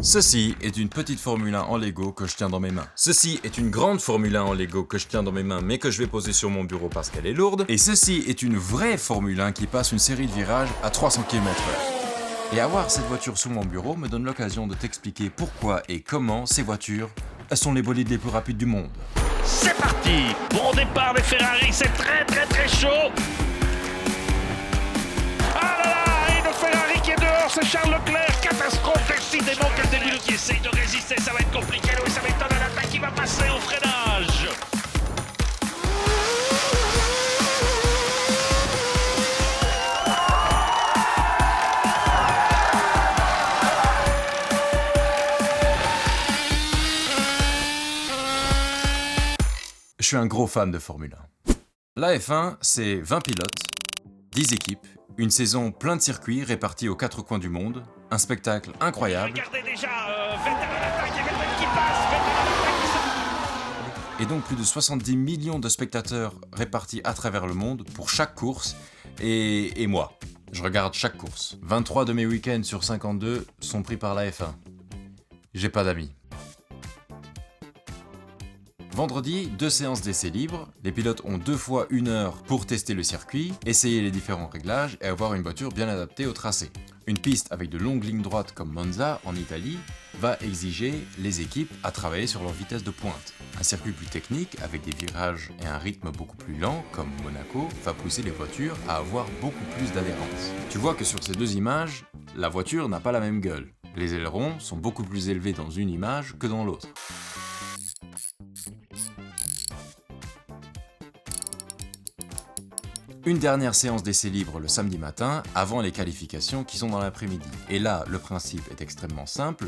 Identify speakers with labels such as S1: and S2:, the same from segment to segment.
S1: Ceci est une petite Formule 1 en Lego que je tiens dans mes mains. Ceci est une grande Formule 1 en Lego que je tiens dans mes mains mais que je vais poser sur mon bureau parce qu'elle est lourde. Et ceci est une vraie Formule 1 qui passe une série de virages à 300 km/h. Et avoir cette voiture sous mon bureau me donne l'occasion de t'expliquer pourquoi et comment ces voitures sont les bolides les plus rapides du monde.
S2: C'est parti! Bon départ des Ferrari, c'est très chaud! Ah là là! Et le Ferrari qui est dehors, c'est Charles Leclerc! Catastrophe, décidément quel début qui essaye de résister, ça va être compliqué. Lewis Hamilton à l'attaque qui va passer au freinage!
S1: Je suis un gros fan de Formule 1. La F1, c'est 20 pilotes, 10 équipes, une saison plein de circuits répartis aux 4 coins du monde, un spectacle incroyable.
S2: Regardez déjà, Vettel à l'attaque, il y a Vettel qui passe, Vettel à l'attaque.
S1: Et donc plus de 70 millions de spectateurs répartis à travers le monde pour chaque course, et moi, je regarde chaque course. 23 de mes week-ends sur 52 sont pris par la F1. J'ai pas d'amis. Vendredi, 2 séances d'essais libres, les pilotes ont 2 fois 1 heure pour tester le circuit, essayer les différents réglages et avoir une voiture bien adaptée au tracé. Une piste avec de longues lignes droites comme Monza en Italie va exiger les équipes à travailler sur leur vitesse de pointe. Un circuit plus technique avec des virages et un rythme beaucoup plus lent comme Monaco va pousser les voitures à avoir beaucoup plus d'adhérence. Tu vois que sur ces deux images, la voiture n'a pas la même gueule. Les ailerons sont beaucoup plus élevés dans une image que dans l'autre. Une dernière séance d'essais libres le samedi matin, avant les qualifications qui sont dans l'après-midi. Et là, le principe est extrêmement simple.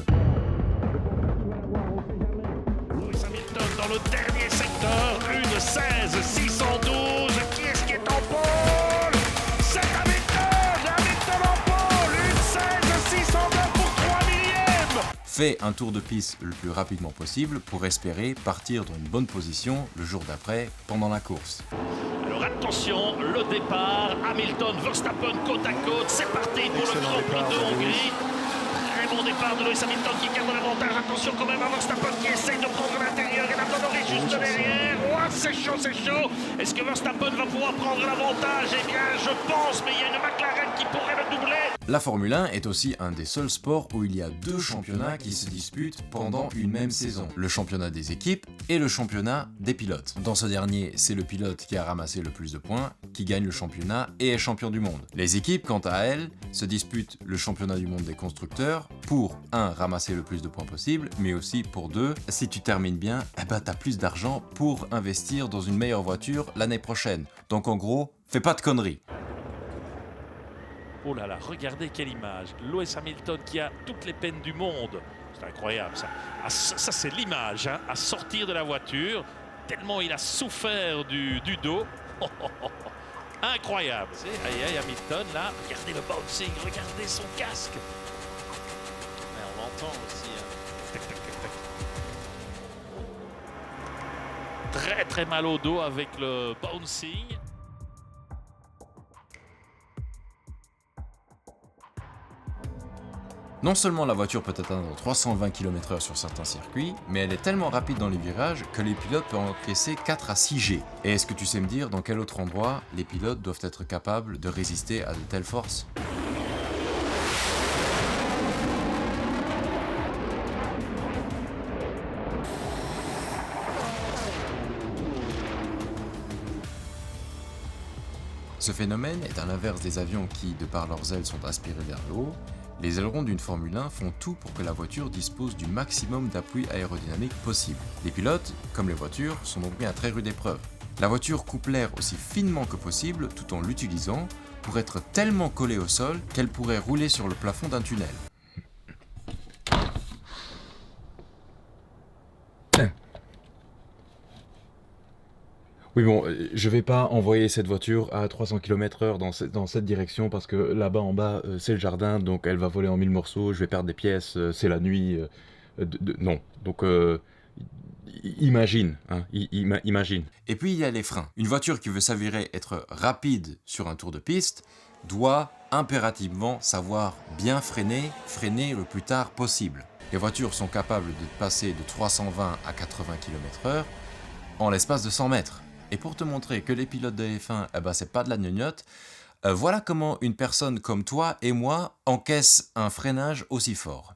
S2: Lewis Hamilton dans le dernier secteur, une 16 612. Qui est-ce qui est en pôle? C'est Hamilton! Hamilton en pôle! Une 16 602 pour 3 millièmes!
S1: Fais un tour de piste le plus rapidement possible pour espérer partir dans une bonne position le jour d'après pendant la course.
S2: Alors attention, le départ, Hamilton, Verstappen côte à côte, c'est parti pour le Grand Prix de Hongrie. Très bon départ de Lewis Hamilton qui garde l'avantage, attention quand même à Verstappen qui essaye de prendre l'intérieur et Lando Norris juste derrière. Oh, c'est chaud. Est-ce que Verstappen va pouvoir prendre l'avantage? Eh bien, je pense, mais il y a une McLaren qui pourrait le doubler.
S1: La Formule 1 est aussi un des seuls sports où il y a 2 championnats qui se disputent pendant une même saison. Le championnat des équipes et le championnat des pilotes. Dans ce dernier, c'est le pilote qui a ramassé le plus de points qui gagne le championnat et est champion du monde. Les équipes, quant à elles, se disputent le championnat du monde des constructeurs pour 1. Ramasser le plus de points possible, mais aussi pour 2. Si tu termines bien, t'as plus d'argent pour investir dans une meilleure voiture l'année prochaine. Donc en gros, fais pas de conneries.
S2: Oh là là, regardez quelle image. Lewis Hamilton qui a toutes les peines du monde. C'est incroyable ça. Ah, ça c'est l'image, hein, à sortir de la voiture. Tellement il a souffert du dos. Incroyable. Aïe, Hamilton là. Regardez le bouncing, regardez son casque. Mais on l'entend aussi. Hein. Tac. Très mal au dos avec le bouncing.
S1: Non seulement la voiture peut atteindre 320 km/h sur certains circuits, mais elle est tellement rapide dans les virages que les pilotes peuvent encaisser 4 à 6 G. Et est-ce que tu sais me dire dans quel autre endroit les pilotes doivent être capables de résister à de telles forces ? Ce phénomène est à l'inverse des avions qui, de par leurs ailes, sont aspirés vers le haut. Les ailerons d'une Formule 1 font tout pour que la voiture dispose du maximum d'appui aérodynamique possible. Les pilotes, comme les voitures, sont donc mis à très rude épreuve. La voiture coupe l'air aussi finement que possible tout en l'utilisant pour être tellement collée au sol qu'elle pourrait rouler sur le plafond d'un tunnel.
S3: Oui bon, je vais pas envoyer cette voiture à 300 km/h dans cette direction parce que là-bas en bas, c'est le jardin, donc elle va voler en 1000 morceaux, je vais perdre des pièces, c'est la nuit, non. Donc imagine, hein, imagine.
S1: Et puis il y a les freins. Une voiture qui veut s'avérer être rapide sur un tour de piste doit impérativement savoir bien freiner le plus tard possible. Les voitures sont capables de passer de 320 à 80 km/h en l'espace de 100 mètres. Et pour te montrer que les pilotes de F1, c'est pas de la gnognotte, voilà comment une personne comme toi et moi encaisse un freinage aussi fort.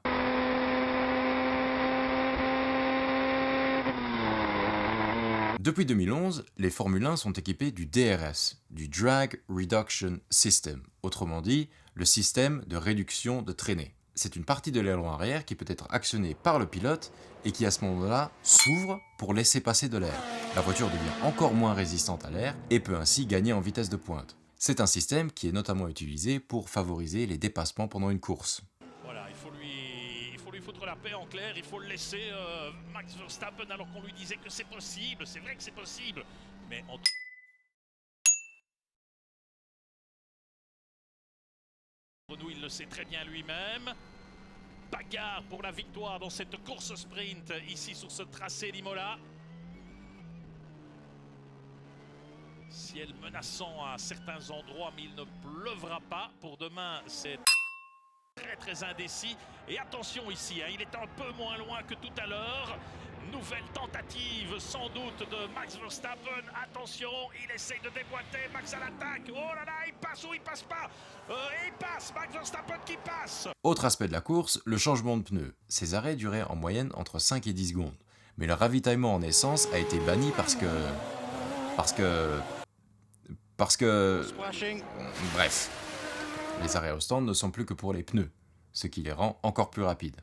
S1: Depuis 2011, les Formule 1 sont équipés du DRS, du Drag Reduction System, autrement dit, le système de réduction de traînée. C'est une partie de l'aileron arrière qui peut être actionnée par le pilote et qui à ce moment-là s'ouvre pour laisser passer de l'air. La voiture devient encore moins résistante à l'air et peut ainsi gagner en vitesse de pointe. C'est un système qui est notamment utilisé pour favoriser les dépassements pendant une course.
S2: Voilà, il faut lui foutre la paix en clair, il faut le laisser Max Verstappen alors qu'on lui disait que c'est possible, c'est vrai que c'est possible, mais entre nous il le sait très bien lui-même. Bagarre pour la victoire dans cette course sprint ici sur ce tracé d'Imola. Ciel menaçant à certains endroits, mais il ne pleuvra pas. Pour demain, c'est très indécis. Et attention ici, il est un peu moins loin que tout à l'heure. Nouvelle tentative sans doute de Max Verstappen. Attention, il essaye de déboîter. Max à l'attaque. Oh là là, il passe ou il passe pas. Et il passe, Max Verstappen qui passe.
S1: Autre aspect de la course, le changement de pneus. Ces arrêts duraient en moyenne entre 5 et 10 secondes. Mais le ravitaillement en essence a été banni parce que... Bref. Les arrêts au stand ne sont plus que pour les pneus, ce qui les rend encore plus rapides.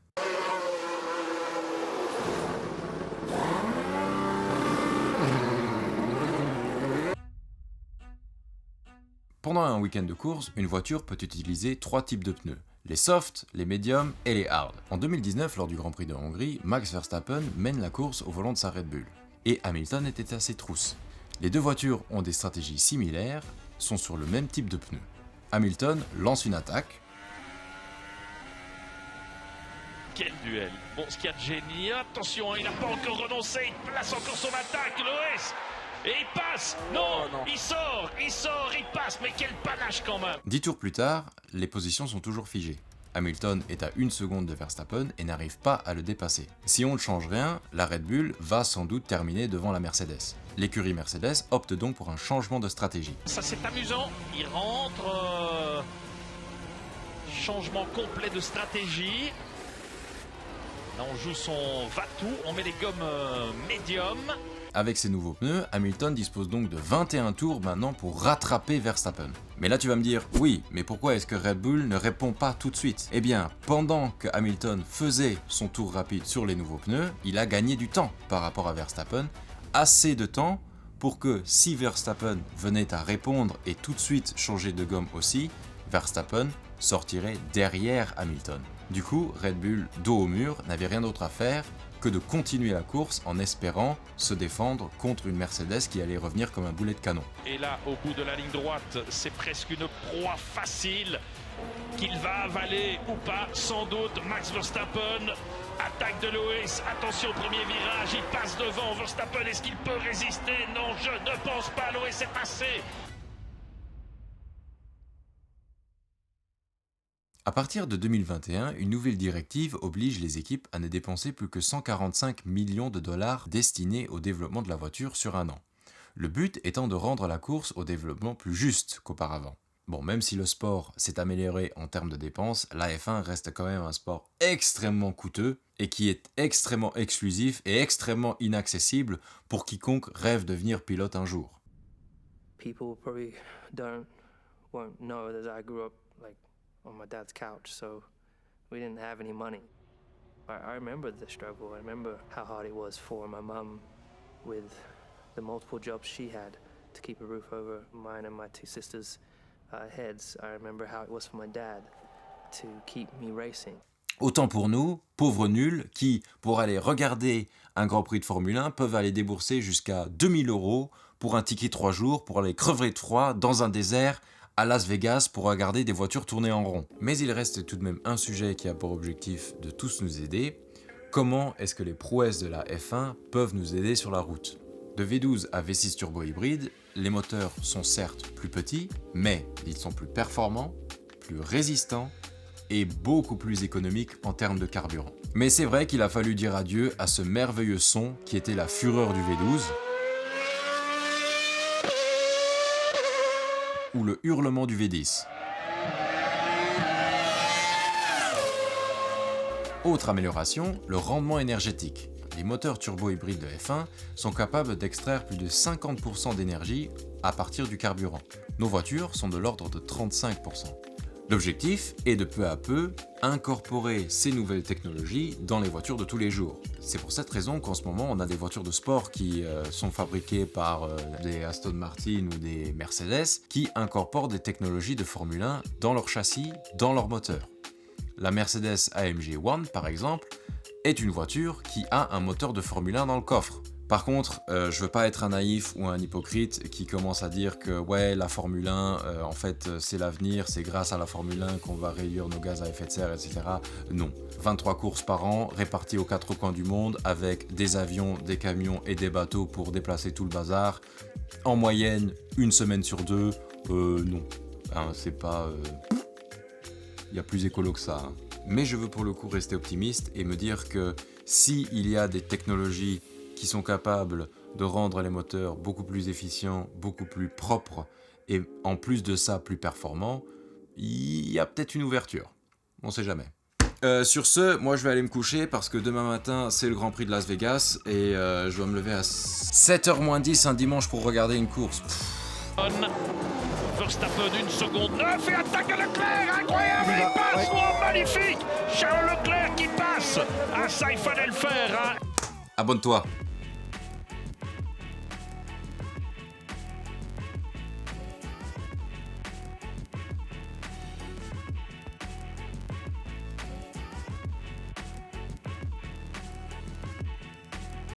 S1: Pendant un week-end de course, une voiture peut utiliser 3 types de pneus. Les soft, les medium et les hard. En 2019, lors du Grand Prix de Hongrie, Max Verstappen mène la course au volant de sa Red Bull. Et Hamilton était à ses trousses. Les deux voitures ont des stratégies similaires, sont sur le même type de pneus. Hamilton lance une attaque.
S2: Quel duel. Bon, ce qu'il y a de génie. Attention, il n'a pas encore renoncé. Il place encore son attaque, Lewis. Et il passe. Non, il sort, il passe. Mais quel panache quand même.
S1: 10 tours plus tard, les positions sont toujours figées. Hamilton est à 1 seconde de Verstappen et n'arrive pas à le dépasser. Si on ne change rien, la Red Bull va sans doute terminer devant la Mercedes. L'écurie Mercedes opte donc pour un changement de stratégie.
S2: Ça c'est amusant, il rentre, changement complet de stratégie. Là on joue son va-tout, on met les gommes médium.
S1: Avec ces nouveaux pneus, Hamilton dispose donc de 21 tours maintenant pour rattraper Verstappen. Mais là tu vas me dire, oui, mais pourquoi est-ce que Red Bull ne répond pas tout de suite? Eh bien, pendant que Hamilton faisait son tour rapide sur les nouveaux pneus, il a gagné du temps par rapport à Verstappen, assez de temps pour que si Verstappen venait à répondre et tout de suite changer de gomme aussi, Verstappen sortirait derrière Hamilton. Du coup, Red Bull, dos au mur, n'avait rien d'autre à faire que de continuer la course en espérant se défendre contre une Mercedes qui allait revenir comme un boulet de canon.
S2: Et là, au bout de la ligne droite, c'est presque une proie facile qu'il va avaler ou pas, sans doute. Max Verstappen, attaque de Lewis, attention premier virage, il passe devant Verstappen, est-ce qu'il peut résister? Non, je ne pense pas, Lewis est passé.
S1: À partir de 2021, une nouvelle directive oblige les équipes à ne dépenser plus que 145 millions de dollars destinés au développement de la voiture sur un an. Le but étant de rendre la course au développement plus juste qu'auparavant. Bon, même si le sport s'est amélioré en termes de dépenses, la F1 reste quand même un sport extrêmement coûteux et qui est extrêmement exclusif et extrêmement inaccessible pour quiconque rêve de devenir pilote un jour.
S4: People probably won't know that I grew up on my dad's couch, so we didn't have any money. I remember the struggle. I remember how hard it was for my mum with the multiple jobs she had to keep a roof over mine and my two sisters' heads. I remember how it was for my dad to keep me racing.
S1: Autant pour nous, pauvres nuls, qui, pour aller regarder un Grand Prix de Formule 1, peuvent aller débourser jusqu'à 2000 € pour un ticket 3 jours, pour aller crever de froid dans un désert à Las Vegas pour regarder des voitures tourner en rond. Mais il reste tout de même un sujet qui a pour objectif de tous nous aider. Comment est-ce que les prouesses de la F1 peuvent nous aider sur la route? De V12 à V6 turbo hybride, les moteurs sont certes plus petits, mais ils sont plus performants, plus résistants et beaucoup plus économiques en termes de carburant. Mais c'est vrai qu'il a fallu dire adieu à ce merveilleux son qui était la fureur du V12, ou le hurlement du V10. Autre amélioration, le rendement énergétique. Les moteurs turbo-hybrides de F1 sont capables d'extraire plus de 50% d'énergie à partir du carburant. Nos voitures sont de l'ordre de 35%. L'objectif est de peu à peu incorporer ces nouvelles technologies dans les voitures de tous les jours. C'est pour cette raison qu'en ce moment on a des voitures de sport qui sont fabriquées par des Aston Martin ou des Mercedes qui incorporent des technologies de Formule 1 dans leur châssis, dans leur moteur. La Mercedes AMG One par exemple est une voiture qui a un moteur de Formule 1 dans le coffre. Par contre, je veux pas être un naïf ou un hypocrite qui commence à dire que ouais, la Formule 1, en fait, c'est l'avenir, c'est grâce à la Formule 1 qu'on va réduire nos gaz à effet de serre, etc. Non. 23 courses par an, réparties aux 4 coins du monde, avec des avions, des camions et des bateaux pour déplacer tout le bazar. En moyenne, une semaine sur 2, non. Hein, c'est pas... Il y a plus écolo que ça. Hein. Mais je veux pour le coup rester optimiste et me dire que si il y a des technologies qui sont capables de rendre les moteurs beaucoup plus efficients, beaucoup plus propres et en plus de ça plus performants, il y a peut-être une ouverture. On sait jamais. Sur ce, moi je vais aller me coucher parce que demain matin c'est le Grand Prix de Las Vegas et je dois me lever à 7h moins 10 un dimanche pour regarder une course.
S2: Verstappen, 1 seconde 9 et attaque à Leclerc, incroyable, il passe, oh, magnifique, Charles Leclerc qui passe, ah ça il fallait le faire, hein.
S1: Abonne-toi.